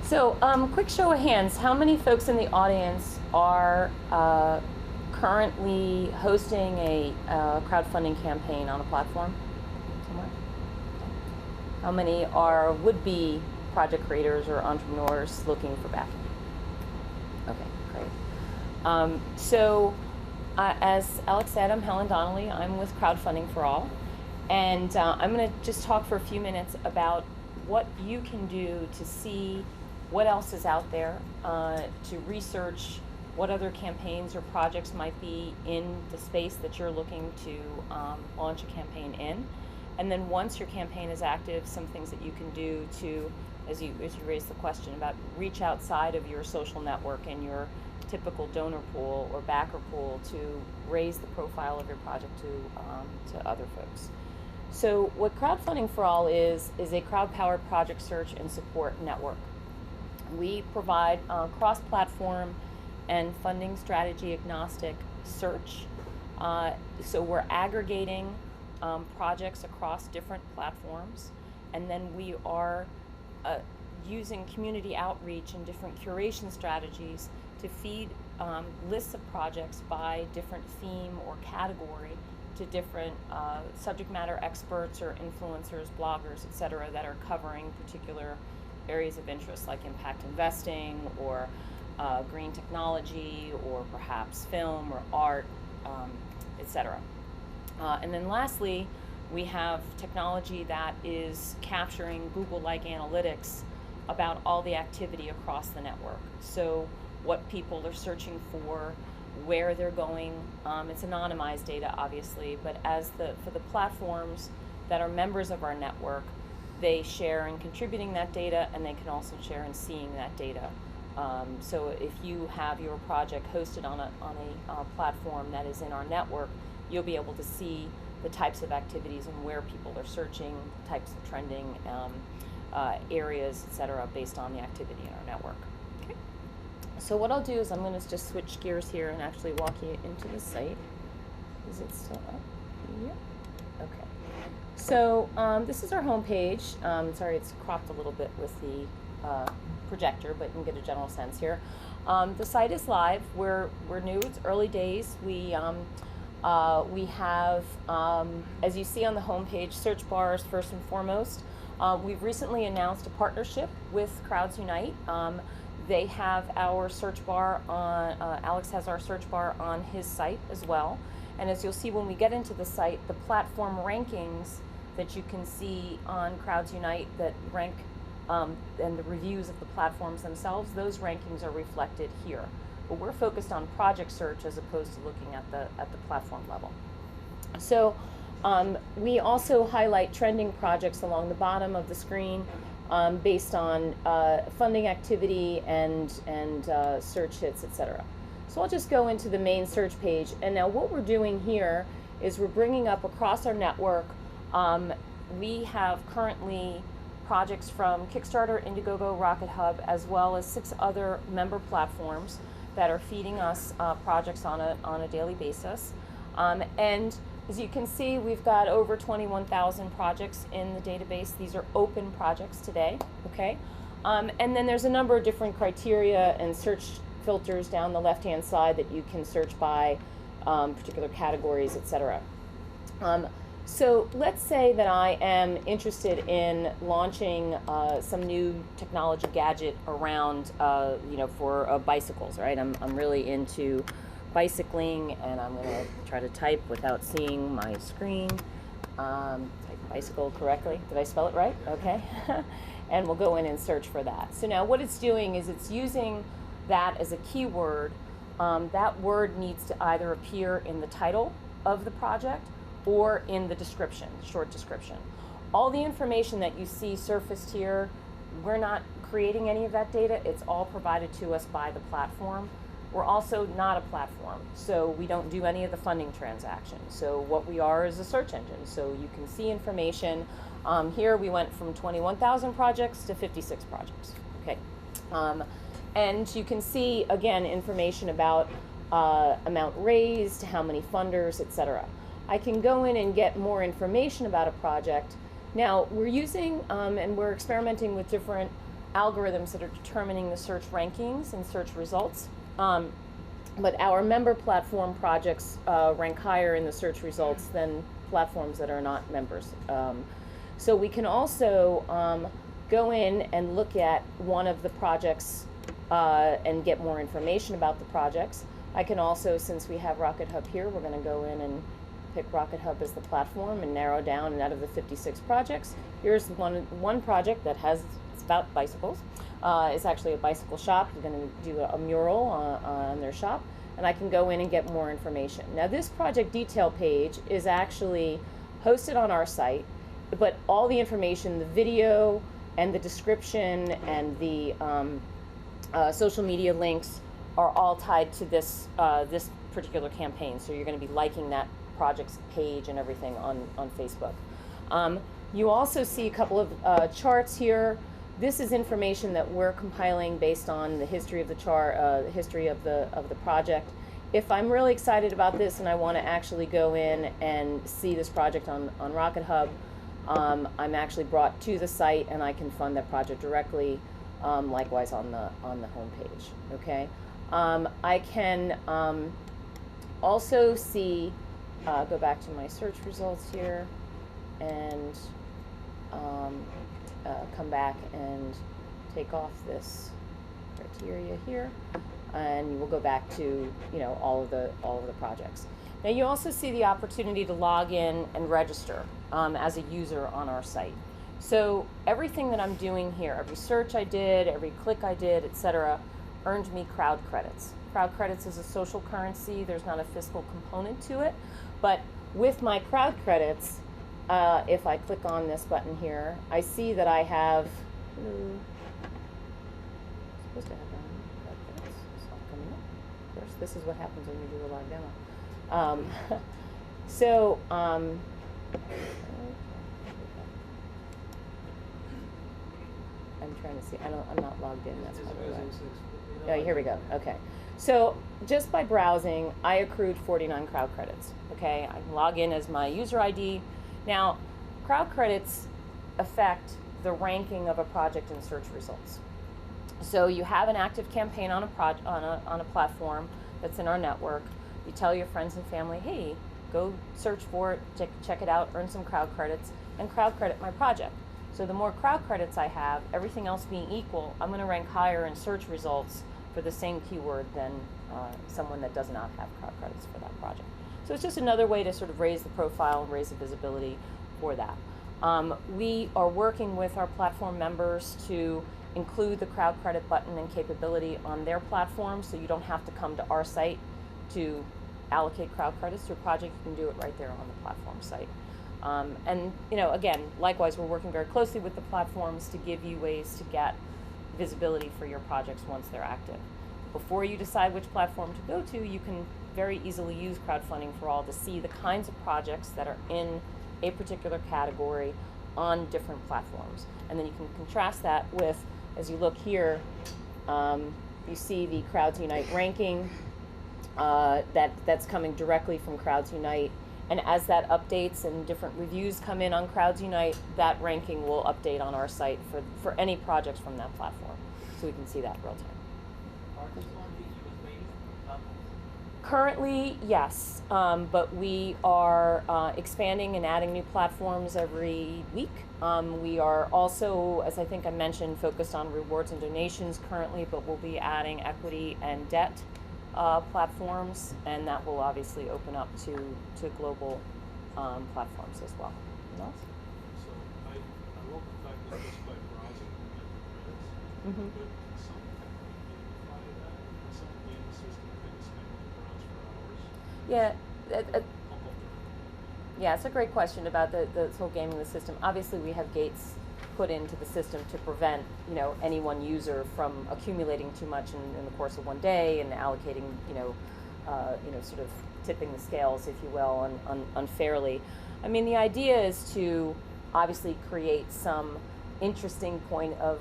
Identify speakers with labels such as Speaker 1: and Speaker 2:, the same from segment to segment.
Speaker 1: So, quick show of hands. How many folks in the audience are currently hosting a crowdfunding campaign on a platform somewhere? How many are would-be project creators or entrepreneurs looking for backing? Okay, great. As Alex said, I'm Helen Donnelly. I'm with Crowdfunding For All. And I'm going to just talk for a few minutes about what you can do to see what else is out there, to research what other campaigns or projects might be in the space that you're looking to launch a campaign in. And then once your campaign is active, some things that you can do to, as you raised the question about reach outside of your social network and your typical donor pool or backer pool to raise the profile of your project to other folks. So what Crowdfunding For All is a crowd-powered project search and support network. We provide cross-platform and funding strategy agnostic search. So we're aggregating projects across different platforms, and then we are using community outreach and different curation strategies to feed lists of projects by different theme or category to different subject matter experts or influencers, bloggers, et cetera, that are covering particular areas of interest like impact investing or green technology or perhaps film or art, et cetera. And then lastly, we have technology that is capturing Google-like analytics about all the activity across the network. So what people are searching for, where they're going. It's anonymized data, obviously, but for the platforms that are members of our network, they share in contributing that data, and they can also share in seeing that data. So if you have your project hosted on a platform that is in our network, you'll be able to see the types of activities and where people are searching, types of trending areas, et cetera, based on the activity in our network. Okay. So what I'll do is I'm going to just switch gears here and actually walk you into the site. Is it still up? Yeah. Okay. So this is our home page. Sorry, it's cropped a little bit with the projector, but you can get a general sense here. The site is live. We're new. It's early days. We have, as you see on the home page, search bars first and foremost. We've recently announced a partnership with Crowds Unite. They have our search bar on, Alex has our search bar on his site as well. And as you'll see when we get into the site, the platform rankings that you can see on Crowds Unite that rank and the reviews of the platforms themselves, those rankings are reflected here. But we're focused on project search as opposed to looking at the platform level. So we also highlight trending projects along the bottom of the screen based on funding activity and search hits, et cetera. So I'll just go into the main search page, and now what we're doing here is we're bringing up across our network. We have currently projects from Kickstarter, Indiegogo, Rocket Hub, as well as 6 other member platforms that are feeding us projects on a daily basis. And as you can see, we've got over 21,000 projects in the database. These are open projects today, okay? And then there's a number of different criteria and search filters down the left-hand side that you can search by particular categories, et cetera. So let's say that I am interested in launching some new technology gadget around, for bicycles, right? I'm really into bicycling, and I'm going to try to type without seeing my screen. Type bicycle correctly. Did I spell it right? Okay. And we'll go in and search for that. So now what it's doing is it's using that as a keyword. That word needs to either appear in the title of the project or in the description, short description. All the information that you see surfaced here, we're not creating any of that data. It's all provided to us by the platform. We're also not a platform, so we don't do any of the funding transactions. So what we are is a search engine. So you can see information. Here we went from 21,000 projects to 56 projects, okay? And you can see, again, information about amount raised, how many funders, et cetera. I can go in and get more information about a project. Now, we're using and we're experimenting with different algorithms that are determining the search rankings and search results. But our member platform projects rank higher in the search results than platforms that are not members. So we can also go in and look at one of the projects and get more information about the projects. I can also, since we have Rocket Hub here, we're going to go in and pick Rocket Hub as the platform and narrow down, and out of the 56 projects, here's one project that has, it's about bicycles. It's actually a bicycle shop. We're going to do a mural on their shop, and I can go in and get more information. Now this project detail page is actually hosted on our site, but all the information, the video and the description and the social media links are all tied to this this particular campaign. So you're going to be liking that project's page and everything on Facebook. You also see a couple of charts here. This is information that we're compiling based on the history of the chart, the history of the project. If I'm really excited about this and I want to actually go in and see this project on Rocket Hub, I'm actually brought to the site and I can fund that project directly. Likewise on the home page. Okay, I can also see. Go back to my search results here, and come back and take off this criteria here, and we'll go back to all of the projects. Now you also see the opportunity to log in and register as a user on our site. So everything that I'm doing here, every search I did, every click I did, etc., earned me crowd credits. Crowd credits is a social currency. There's not a fiscal component to it. But with my crowd credits, if I click on this button here, I see that I have, supposed to have crowd credits. It's not coming up. Of course, this is what happens when you do a live demo. I'm trying to see. I'm not logged in. That's probably right. Oh, here we go. Okay. So just by browsing, I accrued 49 crowd credits. Okay. I can log in as my user ID. Now, crowd credits affect the ranking of a project in search results. So you have an active campaign on a platform that's in our network. You tell your friends and family, hey, go search for it, check it out, earn some crowd credits, and crowd credit my project. So the more crowd credits I have, everything else being equal, I'm going to rank higher in search results for the same keyword than someone that does not have crowd credits for that project. So it's just another way to sort of raise the profile and raise the visibility for that. We are working with our platform members to include the crowd credit button and capability on their platform, so you don't have to come to our site to allocate crowd credits to a project. You can do it right there on the platform site. And again, likewise, we're working very closely with the platforms to give you ways to get visibility for your projects once they're active. Before you decide which platform to go to, you can very easily use Crowdfunding for All to see the kinds of projects that are in a particular category on different platforms. And then you can contrast that with, as you look here, you see the Crowds Unite ranking that's coming directly from Crowds Unite. And as that updates and different reviews come in on Crowds Unite, that ranking will update on our site for any projects from that platform. So we can see that real time. Currently, yes, but we are expanding and adding new platforms every week. We are also, as I think I mentioned, focused on rewards and donations currently, but we'll be adding equity and debt platforms, and that will obviously open up to global platforms as well. Anything else?
Speaker 2: So I love the fact that just by browsing the credits, but some technically gamify that, and some game the system can spend browse for hours.
Speaker 1: Yeah, yeah, it's a great question about the whole gaming the system. Obviously, we have gates put into the system to prevent any one user from accumulating too much in the course of one day and allocating sort of tipping the scales, if you will, unfairly. I mean, the idea is to obviously create some interesting point of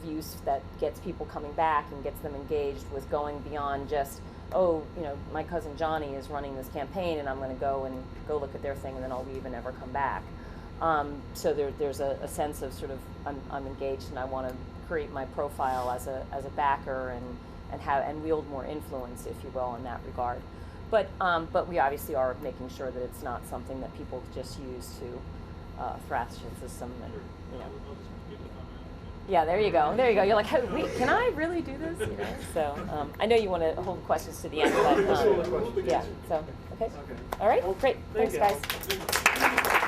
Speaker 1: use that gets people coming back and gets them engaged with going beyond just, oh, my cousin Johnny is running this campaign and I'm going to go look at their thing and then I'll leave and never come back. So there's a sense of sort of I'm engaged and I want to create my profile as a backer and wield more influence, if you will, in that regard. But we obviously are making sure that it's not something that people just use to thrash the system. And, you know.
Speaker 2: I'll just give it a thumb out.
Speaker 1: Yeah, there you go. There you go. You're like, hey, wait, can I really do this? You know? So I know you want to hold questions to the end, but
Speaker 3: Let's hold the questions.
Speaker 1: yeah. So okay. All right. Great.
Speaker 3: Thank
Speaker 1: Thanks,
Speaker 3: you.
Speaker 1: guys.